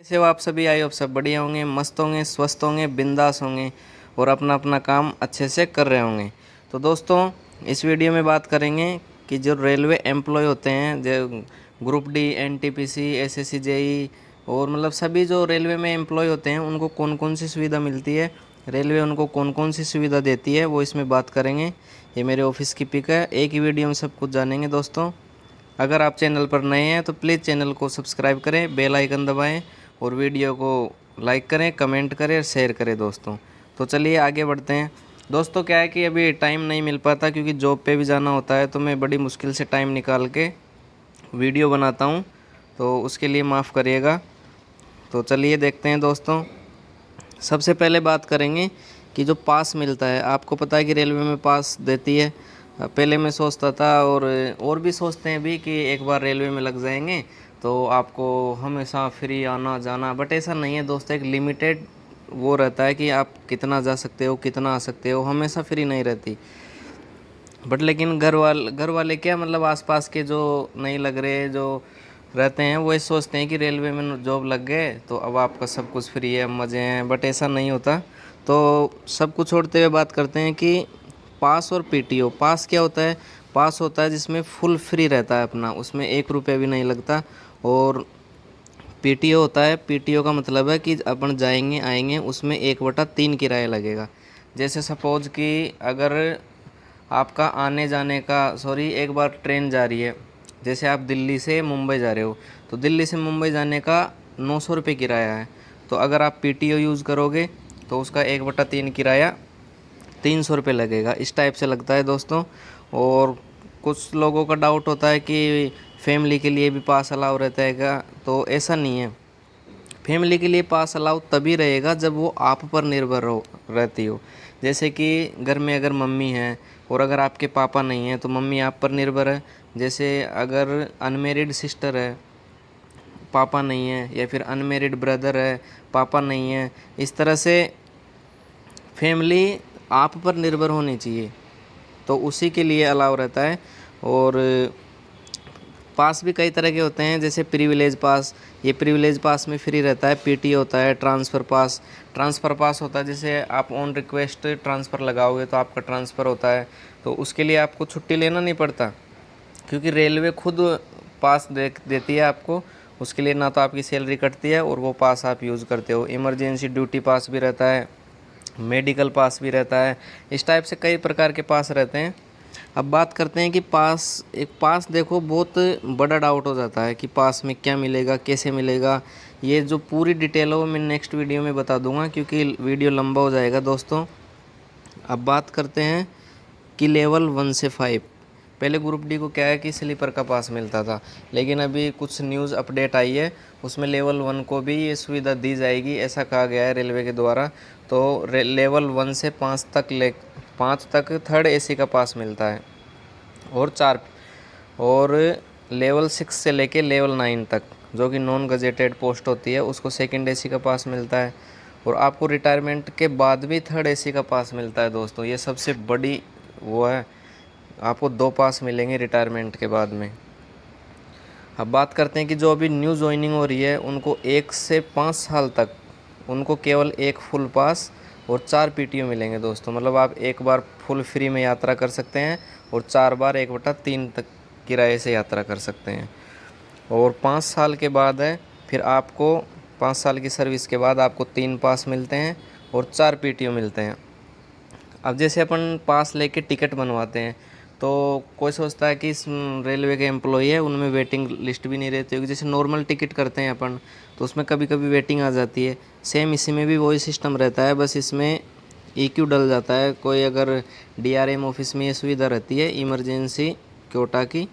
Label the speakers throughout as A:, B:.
A: कैसे हो आप सभी? आई होप सब बढ़िया होंगे, मस्त होंगे, स्वस्थ होंगे, बिंदास होंगे और अपना अपना काम अच्छे से कर रहे होंगे। तो दोस्तों, इस वीडियो में बात करेंगे कि जो रेलवे एम्प्लॉय होते हैं, जो group D, NTPC, SSC, JE और मतलब सभी जो रेलवे में एम्प्लॉय होते हैं उनको कौन कौन सी सुविधा मिलती है, रेलवे उनको कौन कौन सी सुविधा देती है, वो इसमें बात करेंगे। ये मेरे ऑफिस की पिक है, एक ही वीडियो में सब कुछ जानेंगे दोस्तों। अगर आप चैनल पर नए हैं तो प्लीज़ चैनल को सब्सक्राइब करें, बेल आइकन दबाएं और वीडियो को लाइक करें, कमेंट करें और शेयर करें दोस्तों। तो चलिए आगे बढ़ते हैं। दोस्तों, क्या है कि अभी टाइम नहीं मिल पाता क्योंकि जॉब पे भी जाना होता है, तो मैं बड़ी मुश्किल से टाइम निकाल के वीडियो बनाता हूँ, तो उसके लिए माफ़ करिएगा। तो चलिए देखते हैं दोस्तों। सबसे पहले बात करेंगे कि जो पास मिलता है, आपको पता है कि रेलवे में पास देती है। पहले मैं सोचता था और भी सोचते हैं भी कि एक बार रेलवे में लग जाएंगे तो आपको हमेशा फ्री आना जाना, बट ऐसा नहीं है दोस्तों। एक लिमिटेड वो रहता है कि आप कितना जा सकते हो, कितना आ सकते हो, हमेशा फ्री नहीं रहती। बट लेकिन घर वाले क्या मतलब आसपास के जो नहीं लग रहे जो रहते हैं वो ये सोचते हैं कि रेलवे में जॉब लग गए तो अब आपका सब कुछ फ्री है, मज़े हैं, बट ऐसा नहीं होता। तो सब कुछ छोड़ते हुए बात करते हैं कि पास और पीटीओ। पास क्या होता है? पास होता है जिसमें फुल फ्री रहता है अपना, उसमें 1 रुपये भी नहीं लगता। और पीटीओ होता है, पीटीओ का मतलब है कि अपन जाएंगे आएंगे, उसमें 1/3 किराया लगेगा। जैसे सपोज कि अगर आपका आने जाने का, सॉरी, एक बार ट्रेन जा रही है, जैसे आप दिल्ली से मुंबई जा रहे हो, तो दिल्ली से मुंबई जाने का 900 रुपये किराया है। तो अगर आप पीटीओ यूज़ करोगे तो उसका 1/3 किराया 300 रुपये लगेगा। इस टाइप से लगता है दोस्तों। और कुछ लोगों का डाउट होता है कि फैमिली के लिए भी पास अलाउ रहता है क्या? तो ऐसा नहीं है। फैमिली के लिए पास अलाउ तभी रहेगा जब वो आप पर निर्भर हो रहती हो। जैसे कि घर में अगर मम्मी है और अगर आपके पापा नहीं हैं तो मम्मी आप पर निर्भर है। जैसे अगर अनमेरिड सिस्टर है, पापा नहीं है, या फिर अनमेरिड ब्रदर है, पापा नहीं है, इस तरह से फैमिली आप पर निर्भर होनी चाहिए, तो उसी के लिए अलाउ रहता है। और पास भी कई तरह के होते हैं, जैसे प्रिविलेज पास। ये प्रिविलेज पास में फ्री रहता है। पीटी होता है, ट्रांसफ़र पास। ट्रांसफ़र पास होता है जैसे आप ऑन रिक्वेस्ट ट्रांसफ़र लगाओगे तो आपका ट्रांसफ़र होता है, तो उसके लिए आपको छुट्टी लेना नहीं पड़ता क्योंकि रेलवे खुद पास देती है आपको। उसके लिए ना तो आपकी सैलरी कटती है और वो पास आप यूज़ करते हो। इमरजेंसी ड्यूटी पास भी रहता है, मेडिकल पास भी रहता है। इस टाइप से कई प्रकार के पास रहते हैं। अब बात करते हैं कि पास, एक पास देखो बहुत बड़ा डाउट हो जाता है कि पास में क्या मिलेगा, कैसे मिलेगा। ये जो पूरी डिटेल है वो मैं नेक्स्ट वीडियो में बता दूंगा क्योंकि वीडियो लंबा हो जाएगा दोस्तों। अब बात करते हैं कि लेवल 1 से 5। पहले ग्रुप डी को क्या है कि स्लीपर का पास मिलता था, लेकिन अभी कुछ न्यूज़ अपडेट आई है, उसमें लेवल 1 को भी ये सुविधा दी जाएगी, ऐसा कहा गया है रेलवे के द्वारा। तो लेवल 1 से 5 तक थर्ड एसी का पास मिलता है और 4, और लेवल 6 से लेके लेवल 9 तक जो कि नॉन गजेटेड पोस्ट होती है उसको सेकंड एसी का पास मिलता है। और आपको रिटायरमेंट के बाद भी थर्ड एसी का पास मिलता है दोस्तों। ये सबसे बड़ी वो है, आपको 2 पास मिलेंगे रिटायरमेंट के बाद में। अब बात करते हैं कि जो अभी न्यू ज्वाइनिंग हो रही है उनको 1 से 5 साल तक उनको केवल 1 फुल पास और 4 पीटीओ मिलेंगे दोस्तों। मतलब आप एक बार फुल फ्री में यात्रा कर सकते हैं और 4 बार 1/3 तक किराए से यात्रा कर सकते हैं। और 5 साल के बाद है, फिर आपको 5 साल की सर्विस के बाद आपको 3 पास मिलते हैं और 4 पीटीओ मिलते हैं। अब जैसे अपन पास लेके टिकट बनवाते हैं तो कोई सोचता है कि इस रेलवे के एम्प्लॉई है उनमें वेटिंग लिस्ट भी नहीं रहती होगी। जैसे नॉर्मल टिकट करते हैं अपन तो उसमें कभी कभी वेटिंग आ जाती है। सेम इसी में भी वही सिस्टम रहता है, बस इसमें ईक्यू डल जाता है। कोई अगर डीआरएम ऑफिस में ये सुविधा रहती है इमरजेंसी कोटा की,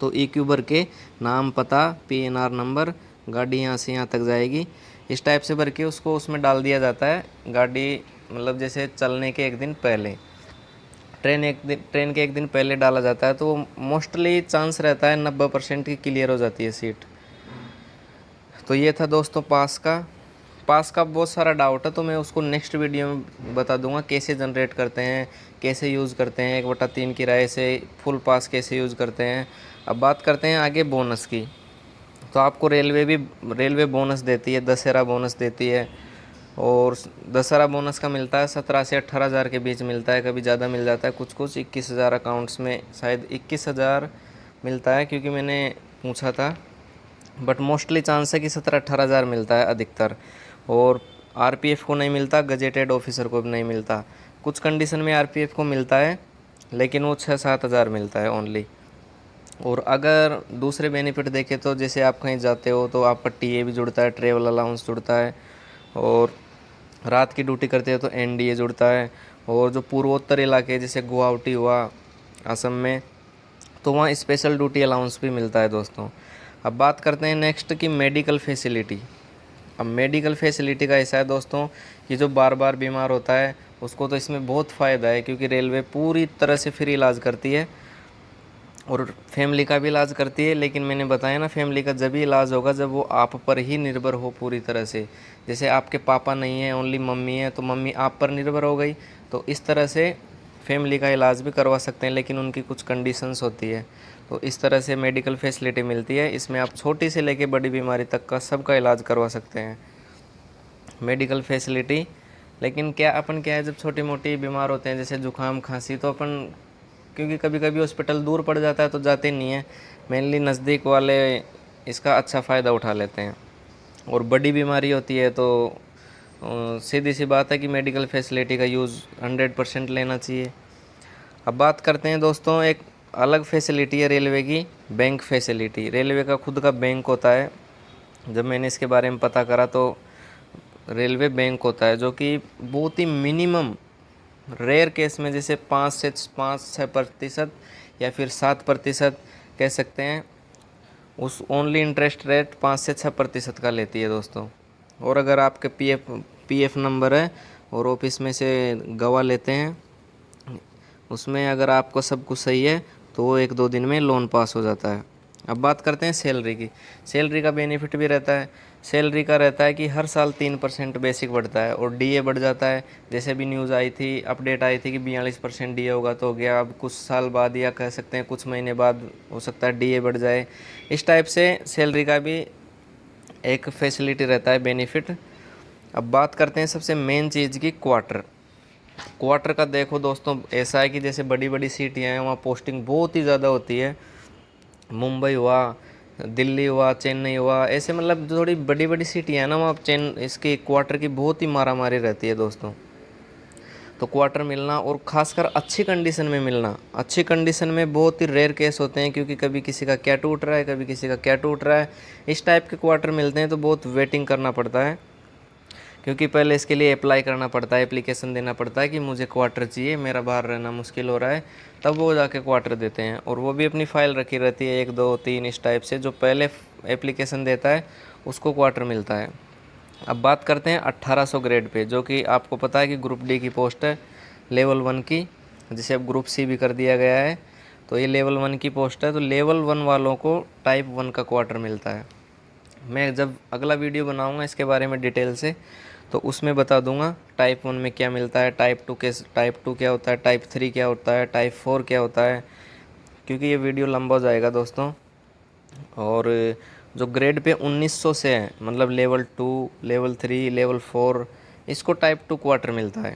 A: तो ईक्यू भर के नाम, पता, पीएनआर नंबर, गाड़ी यहाँ से यहाँ तक जाएगी, इस टाइप से भर के उसको उसमें डाल दिया जाता है। गाड़ी मतलब जैसे चलने के 1 दिन पहले, ट्रेन के 1 दिन पहले डाला जाता है, तो मोस्टली चांस रहता है 90% की क्लियर हो जाती है सीट। तो ये था दोस्तों पास का बहुत सारा डाउट है तो मैं उसको नेक्स्ट वीडियो में बता दूंगा कैसे जनरेट करते हैं, कैसे यूज़ करते हैं, 1/3 किराए से फुल पास कैसे यूज़ करते हैं। अब बात करते हैं आगे बोनस की। तो आपको रेलवे बोनस देती है, दशहरा बोनस देती है। और दशहरा बोनस का मिलता है 17 से 18,000 के बीच मिलता है, कभी ज़्यादा मिल जाता है, कुछ कुछ 21,000 अकाउंट्स में शायद 21,000 मिलता है, क्योंकि मैंने पूछा था। बट मोस्टली चांस है कि 17-18,000 मिलता है अधिकतर। और आरपीएफ को नहीं मिलता, गजेटेड ऑफिसर को भी नहीं मिलता। कुछ कंडीशन में आरपीएफ को मिलता है, लेकिन वो 6-7,000 मिलता है ओनली। और अगर दूसरे बेनिफिट देखें तो जैसे आप कहीं जाते हो तो आप पर टीए भी जुड़ता है, ट्रेवल अलाउंस जुड़ता है। और रात की ड्यूटी करते हो तो एनडीए जुड़ता है। और जो पूर्वोत्तर इलाके जैसे गुवाहाटी हुआ असम में, तो वहाँ स्पेशल ड्यूटी अलाउंस भी मिलता है दोस्तों। अब बात करते हैं नेक्स्ट की मेडिकल फैसिलिटी। अब मेडिकल फैसिलिटी का ऐसा है दोस्तों कि जो बार बार बीमार होता है उसको तो इसमें बहुत फ़ायदा है, क्योंकि रेलवे पूरी तरह से फ्री इलाज करती है और फैमिली का भी इलाज करती है। लेकिन मैंने बताया ना, फैमिली का जब भी इलाज होगा जब वो आप पर ही निर्भर हो पूरी तरह से। जैसे आपके पापा नहीं है, ओनली मम्मी है, तो मम्मी आप पर निर्भर हो गई, तो इस तरह से फैमिली का इलाज भी करवा सकते हैं, लेकिन उनकी कुछ कंडीशंस होती है। तो इस तरह से मेडिकल फैसिलिटी मिलती है, इसमें आप छोटी से लेके बड़ी बीमारी तक का सबका इलाज करवा सकते हैं, मेडिकल फैसिलिटी। लेकिन क्या है, जब छोटी मोटी बीमार होते हैं जैसे जुकाम खांसी, तो अपन, क्योंकि कभी कभी हॉस्पिटल दूर पड़ जाता है तो जाते नहीं हैं, मेनली नज़दीक वाले इसका अच्छा फ़ायदा उठा लेते हैं। और बड़ी बीमारी होती है तो सीधी सी बात है कि मेडिकल फैसिलिटी का यूज़ 100% लेना चाहिए। अब बात करते हैं दोस्तों, एक अलग फैसिलिटी है रेलवे की, बैंक फैसिलिटी। रेलवे का खुद का बैंक होता है। जब मैंने इसके बारे में पता करा तो रेलवे बैंक होता है, जो कि बहुत ही मिनिमम रेयर केस में जैसे 5-6% या फिर 7% कह सकते हैं, उस ओनली इंटरेस्ट रेट 5 से 6% का लेती है दोस्तों। और अगर आपके पीएफ नंबर है और ऑफिस में से गवाह लेते हैं, उसमें अगर आपको सब कुछ सही है तो वो 1-2 दिन में लोन पास हो जाता है। अब बात करते हैं सैलरी की। सैलरी का बेनिफिट भी रहता है। सैलरी का रहता है कि हर साल 3% बेसिक बढ़ता है और डीए बढ़ जाता है। जैसे भी न्यूज़ आई थी, अपडेट आई थी कि 42% डीए होगा, तो हो गया। अब कुछ साल बाद या कह सकते हैं कुछ महीने बाद हो सकता है डीए बढ़ जाए। इस टाइप से सैलरी का भी एक फैसिलिटी रहता है, बेनिफिट। अब बात करते हैं सबसे मेन चीज़ की, क्वार्टर का। देखो दोस्तों, ऐसा है कि जैसे बड़ी बड़ी सिटियाँ हैं वहाँ पोस्टिंग बहुत ही ज़्यादा होती है। मुंबई हुआ, दिल्ली हुआ, चेन्नई हुआ, ऐसे मतलब जो थोड़ी बड़ी बड़ी सिटियाँ हैं ना, वहाँ इसकी क्वार्टर की बहुत ही मारामारी रहती है दोस्तों। तो क्वार्टर मिलना, और ख़ासकर अच्छी कंडीशन में मिलना, अच्छी कंडीशन में बहुत ही रेयर केस होते हैं, क्योंकि कभी किसी का क्या टूट रहा है, कभी किसी का क्या टूट रहा है। इस टाइप के क्वार्टर मिलते हैं तो बहुत वेटिंग करना पड़ता है, क्योंकि पहले इसके लिए अप्लाई करना पड़ता है, एप्लीकेशन देना पड़ता है कि मुझे क्वार्टर चाहिए, मेरा बाहर रहना मुश्किल हो रहा है, तब वो जाके क्वार्टर देते हैं। और वो भी अपनी फ़ाइल रखी रहती है, 1 2 3 इस टाइप से। जो पहले एप्लीकेशन देता है उसको क्वार्टर मिलता है। अब बात करते हैं 1800 ग्रेड पे, जो कि आपको पता है कि ग्रुप डी की पोस्ट है, लेवल 1 की, जिसे अब ग्रुप सी भी कर दिया गया है। तो ये लेवल 1 की पोस्ट है, तो लेवल 1 वालों को टाइप 1 का क्वार्टर मिलता है। मैं जब अगला वीडियो बनाऊंगा इसके बारे में डिटेल से, तो उसमें बता दूंगा टाइप 1 में क्या मिलता है, टाइप 2 क्या होता है, टाइप 3 क्या होता है, टाइप 4 क्या होता है, क्योंकि ये वीडियो लंबा हो जाएगा दोस्तों। और जो ग्रेड पे 1900 से है, मतलब लेवल 2, लेवल 3, लेवल 4, इसको टाइप 2 क्वार्टर मिलता है।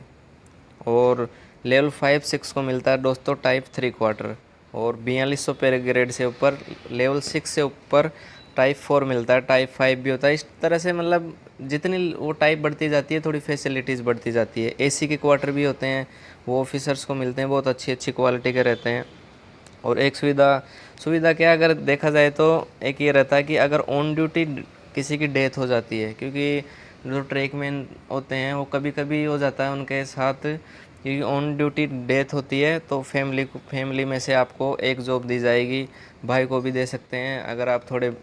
A: और लेवल 5-6 को मिलता है दोस्तों टाइप 3 क्वार्टर। और 4200 पे ग्रेड से ऊपर, लेवल 6 से ऊपर टाइप 4 मिलता है, टाइप 5 भी होता है। इस तरह से मतलब जितनी वो टाइप बढ़ती जाती है, थोड़ी फैसिलिटीज़ बढ़ती जाती है। एसी के क्वार्टर भी होते हैं, वो ऑफिसर्स को मिलते हैं, बहुत अच्छी अच्छी क्वालिटी के रहते हैं। और एक सुविधा क्या, अगर देखा जाए तो एक ये रहता है कि अगर ऑन ड्यूटी किसी की डेथ हो जाती है, क्योंकि जो ट्रैकमैन होते हैं वो कभी कभी हो जाता है उनके साथ, क्योंकि ऑन ड्यूटी डेथ होती है, तो फैमिली में से आपको एक जॉब दी जाएगी, भाई को भी दे सकते हैं। अगर आप थोड़े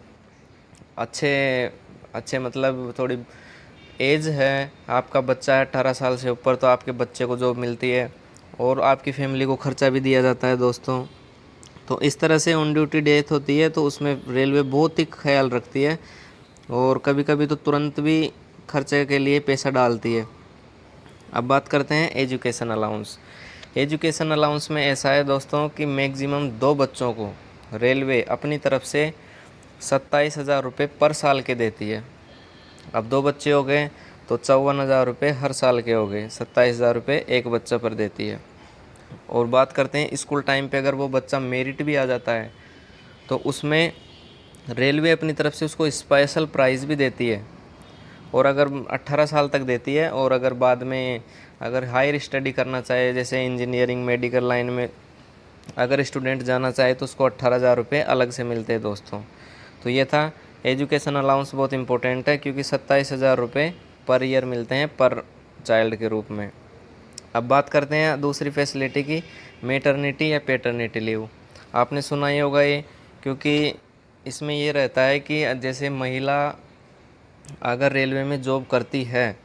A: अच्छे मतलब थोड़ी एज है, आपका बच्चा है 18 साल से ऊपर, तो आपके बच्चे को जॉब मिलती है और आपकी फैमिली को खर्चा भी दिया जाता है दोस्तों। तो इस तरह से ऑन ड्यूटी डेथ होती है, तो उसमें रेलवे बहुत ही ख्याल रखती है, और कभी कभी तो तुरंत भी खर्चे के लिए पैसा डालती है। अब बात करते हैं एजुकेशन अलाउंस। एजुकेशन अलाउंस में ऐसा है दोस्तों कि मैक्सिमम 2 बच्चों को रेलवे अपनी तरफ से 27,000 रुपये पर साल के देती है। अब 2 बच्चे हो गए तो 54,000 रुपये हर साल के हो गए, 27,000 रुपये एक बच्चा पर देती है। और बात करते हैं स्कूल टाइम पे अगर वो बच्चा मेरिट भी आ जाता है तो उसमें रेलवे अपनी तरफ से उसको स्पेशल प्राइज़ भी देती है, और अगर 18 साल तक देती है। और अगर बाद में अगर हायर स्टडी करना चाहे, जैसे इंजीनियरिंग मेडिकल लाइन में अगर स्टूडेंट जाना चाहे तो उसको 18,000 रुपये अलग से मिलते हैं दोस्तों। तो ये था एजुकेशन अलाउंस, बहुत इंपॉर्टेंट है क्योंकि 27,000 रुपये पर ईयर मिलते हैं पर चाइल्ड के रूप में। अब बात करते हैं दूसरी फैसिलिटी की, मेटर्निटी या पेटर्निटी लीव। आपने सुना ही होगा ये, क्योंकि इसमें ये रहता है कि जैसे महिला अगर रेलवे में जॉब करती है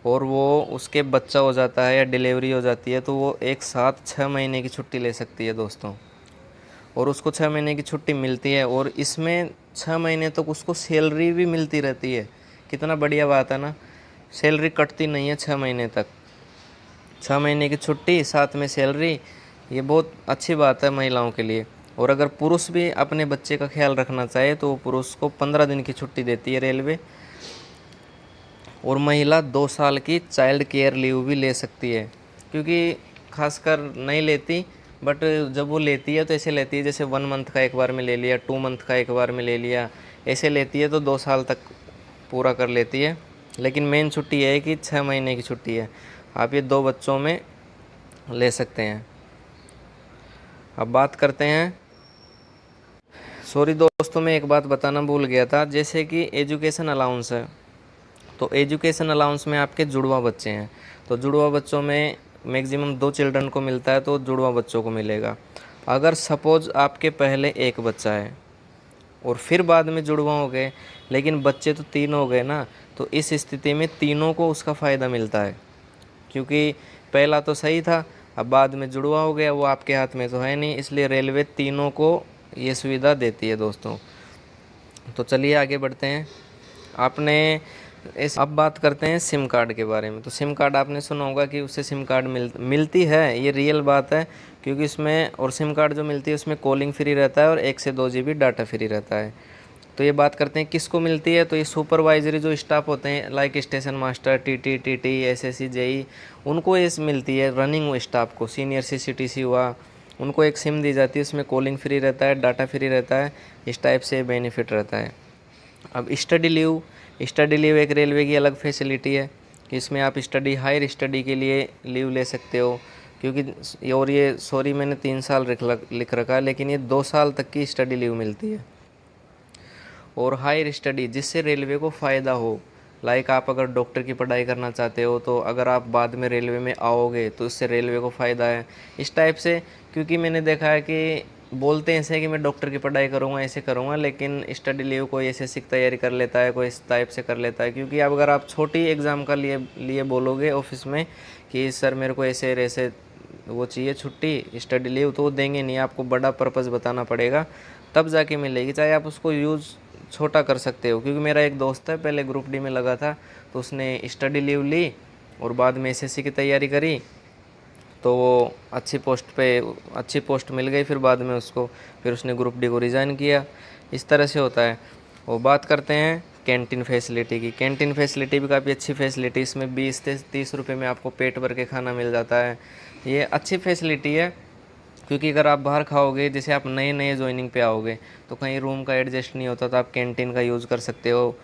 A: और वो उसके बच्चा हो जाता है या डिलीवरी हो जाती है तो वो एक साथ 6 महीने की छुट्टी ले सकती है दोस्तों, और उसको 6 महीने की छुट्टी मिलती है, और इसमें 6 महीने तक उसको सैलरी भी मिलती रहती है। कितना बढ़िया बात है ना, सैलरी कटती नहीं है 6 महीने तक। 6 महीने की छुट्टी साथ में सैलरी, ये बहुत अच्छी बात है महिलाओं के लिए। और अगर पुरुष भी अपने बच्चे का ख्याल रखना चाहे तो पुरुष को 15 दिन की छुट्टी देती है रेलवे। और महिला 2 साल की चाइल्ड केयर लीव भी ले सकती है, क्योंकि खासकर नहीं लेती, बट जब वो लेती है तो ऐसे लेती है जैसे 1 मंथ का एक बार में ले लिया, 2 मंथ का एक बार में ले लिया, ऐसे लेती है तो 2 साल तक पूरा कर लेती है। लेकिन मेन छुट्टी है कि 6 महीने की छुट्टी है, आप ये 2 बच्चों में ले सकते हैं। अब बात करते हैं, सॉरी दोस्तों मैं एक बात बताना भूल गया था, जैसे कि एजुकेशन अलाउंस है, तो एजुकेशन अलाउंस में आपके जुड़वा बच्चे हैं तो जुड़वा बच्चों में मैक्सिमम 2 चिल्ड्रन को मिलता है तो जुड़वा बच्चों को मिलेगा। अगर सपोज़ आपके पहले एक बच्चा है और फिर बाद में जुड़वा हो गए, लेकिन बच्चे तो 3 हो गए ना, तो इस स्थिति में तीनों को उसका फ़ायदा मिलता है, क्योंकि पहला तो सही था, अब बाद में जुड़वा हो गया, वो आपके हाथ में तो है नहीं, इसलिए रेलवे तीनों को ये सुविधा देती है दोस्तों। तो चलिए आगे बढ़ते हैं। अब बात करते हैं सिम कार्ड के बारे में। तो सिम कार्ड आपने सुना होगा कि उससे सिम कार्ड मिलती है, ये रियल बात है, क्योंकि इसमें और सिम कार्ड जो मिलती है उसमें कॉलिंग फ्री रहता है और 1 से 2 GB डाटा फ्री रहता है। तो ये बात करते हैं किसको मिलती है, तो ये सुपरवाइजरी जो स्टाफ होते हैं like station master, TT, SSC, JE, उनको ये मिलती है। रनिंग स्टाफ को, सीनियर सीसीटीसी हुआ, उनको एक सिम दी जाती है, उसमें कॉलिंग फ्री रहता है, डाटा फ्री रहता है, इस टाइप से बेनिफिट रहता है। अब स्टडी लीव एक रेलवे की अलग फैसिलिटी है कि इसमें आप हायर स्टडी के लिए लीव ले सकते हो, क्योंकि और ये सॉरी मैंने 3 साल लिख रखा है, लेकिन ये 2 साल तक की स्टडी लीव मिलती है। और हायर स्टडी जिससे रेलवे को फ़ायदा हो, लाइक आप अगर डॉक्टर की पढ़ाई करना चाहते हो तो अगर आप बाद में रेलवे में आओगे तो इससे रेलवे को फ़ायदा है, इस टाइप से। क्योंकि मैंने देखा है कि बोलते हैं ऐसे कि मैं डॉक्टर की पढ़ाई करूँगा, ऐसे करूँगा, लेकिन स्टडी लीव कोई एसएससी की तैयारी कर लेता है, कोई इस टाइप से कर लेता है। क्योंकि अब अगर आप छोटी एग्ज़ाम का लिए बोलोगे ऑफिस में कि सर मेरे को ऐसे वो चाहिए छुट्टी स्टडी लीव, तो वो देंगे नहीं, आपको बड़ा पर्पज़ बताना पड़ेगा तब जाके मिलेगी, चाहे आप उसको यूज़ छोटा कर सकते हो। क्योंकि मेरा एक दोस्त है पहले ग्रुप डी में लगा था, तो उसने स्टडी लीव ली और बाद में एसएससी की तैयारी करी, तो वो अच्छी पोस्ट मिल गई, फिर बाद में फिर उसने ग्रुप डी को रिज़ाइन किया। इस तरह से होता है। वो बात करते हैं कैंटीन फैसिलिटी की। कैंटीन फैसिलिटी भी काफ़ी अच्छी फैसिलिटी, इसमें 20 से 30 रुपये में आपको पेट भर के खाना मिल जाता है। ये अच्छी फैसिलिटी है, क्योंकि अगर आप बाहर खाओगे, जैसे आप नए ज्वाइनिंग पे आओगे तो कहीं रूम का एडजस्ट नहीं होता, तो आप कैंटीन का यूज़ कर सकते हो।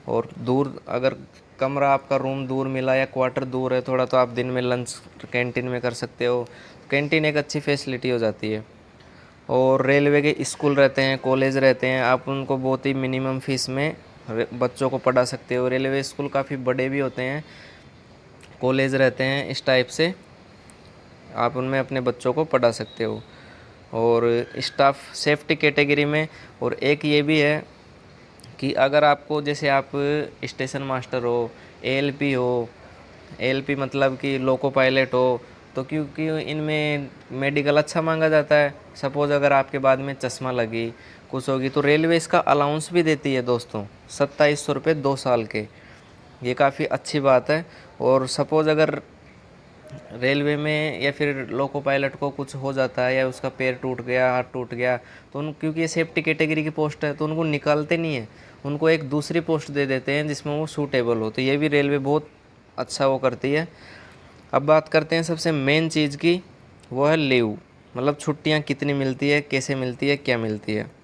A: और दूर अगर कमरा आपका रूम दूर मिला या क्वार्टर दूर है थोड़ा, तो आप दिन में लंच कैंटीन में कर सकते हो। कैंटीन एक अच्छी फैसिलिटी हो जाती है। और रेलवे के स्कूल रहते हैं, कॉलेज रहते हैं, आप उनको बहुत ही मिनिमम फीस में बच्चों को पढ़ा सकते हो। रेलवे स्कूल काफ़ी बड़े भी होते हैं, कॉलेज रहते हैं, इस टाइप से आप उनमें अपने बच्चों को पढ़ा सकते हो। और स्टाफ सेफ्टी कैटेगरी में, और एक ये भी है कि अगर आपको, जैसे आप स्टेशन मास्टर हो, एएलपी हो, एएलपी मतलब कि लोको पायलट हो, तो क्योंकि इनमें मेडिकल अच्छा मांगा जाता है, सपोज़ अगर आपके बाद में चश्मा लगी कुछ होगी तो रेलवे इसका अलाउंस भी देती है दोस्तों, 2700 रुपये 2 साल के। ये काफ़ी अच्छी बात है। और सपोज़ अगर रेलवे में या फिर लोको पायलट को कुछ हो जाता है या उसका पैर टूट गया, हाथ टूट गया, तो उन क्योंकि ये सेफ्टी कैटेगरी की पोस्ट है तो उनको निकालते नहीं है, उनको एक दूसरी पोस्ट दे देते हैं जिसमें वो सूटेबल हो। तो ये भी रेलवे बहुत अच्छा वो करती है। अब बात करते हैं सबसे मेन चीज़ की, वो है लीव, मतलब छुट्टियाँ कितनी मिलती है, कैसे मिलती है, क्या मिलती है।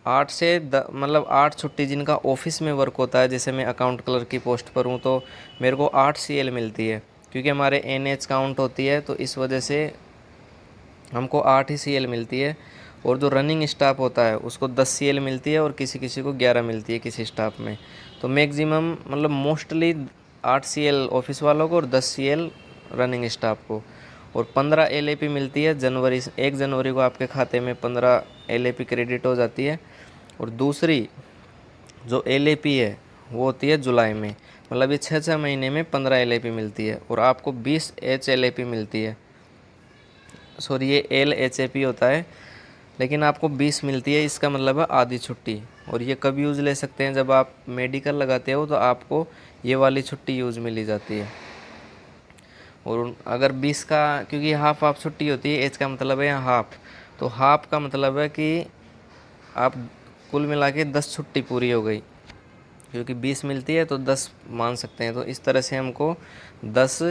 A: 8 से मतलब 8 छुट्टी जिनका ऑफिस में वर्क होता है, जैसे मैं अकाउंट क्लर्क की पोस्ट पर हूँ तो मेरे को 8 CL मिलती है, क्योंकि हमारे NH काउंट होती है तो इस वजह से हमको 8 ही CL मिलती है। और जो रनिंग स्टाफ होता है उसको 10 CL मिलती है और किसी किसी को 11 मिलती है किसी स्टाफ में। तो मैक्सिमम मतलब मोस्टली 8 CL ऑफिस वालों को और 10 CL रनिंग स्टाफ को। और 15 LAP मिलती है जनवरी, 1 जनवरी को आपके खाते में 15 LAP क्रेडिट हो जाती है। और दूसरी जो LAP है वो होती है जुलाई में, मतलब ये 6 महीने में 15 LAP मिलती है। और आपको 20 HLAP मिलती है, सॉरी ये LHAP होता है, लेकिन आपको 20 मिलती है, इसका मतलब है आधी छुट्टी। और ये कब यूज़ ले सकते हैं, जब आप मेडिकल लगाते हो तो आपको ये वाली छुट्टी यूज़ मिली जाती है। और अगर 20 का, क्योंकि हाफ हाफ छुट्टी होती है, एज का मतलब है यहाँ हाफ, तो हाफ का मतलब है कि आप कुल मिला के 10 छुट्टी पूरी हो गई, क्योंकि 20 मिलती है तो 10 मान सकते हैं। तो इस तरह से हमको 10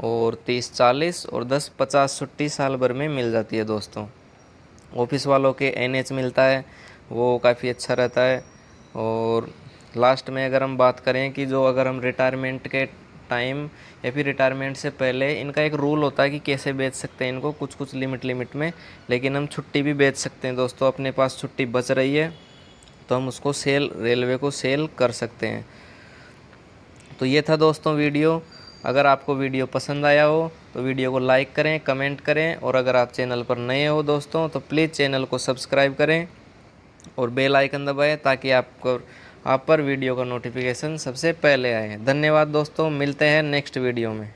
A: और 30 40 और 10 50 छुट्टी साल भर में मिल जाती है दोस्तों। ऑफिस वालों के NH मिलता है, वो काफ़ी अच्छा रहता है। और लास्ट में अगर हम बात करें कि जो अगर हम रिटायरमेंट के टाइम या फिर रिटायरमेंट से पहले, इनका एक रूल होता है कि कैसे बेच सकते हैं इनको, कुछ कुछ लिमिट में, लेकिन हम छुट्टी भी बेच सकते हैं दोस्तों। अपने पास छुट्टी बच रही है तो हम उसको रेलवे को सेल कर सकते हैं। तो ये था दोस्तों वीडियो। अगर आपको वीडियो पसंद आया हो तो वीडियो को लाइक करें, कमेंट करें, और अगर आप चैनल पर नए हो दोस्तों तो प्लीज़ चैनल को सब्सक्राइब करें और बेल आइकन दबाएं ताकि आप पर वीडियो का नोटिफिकेशन सबसे पहले आए। धन्यवाद दोस्तों, मिलते हैं नेक्स्ट वीडियो में।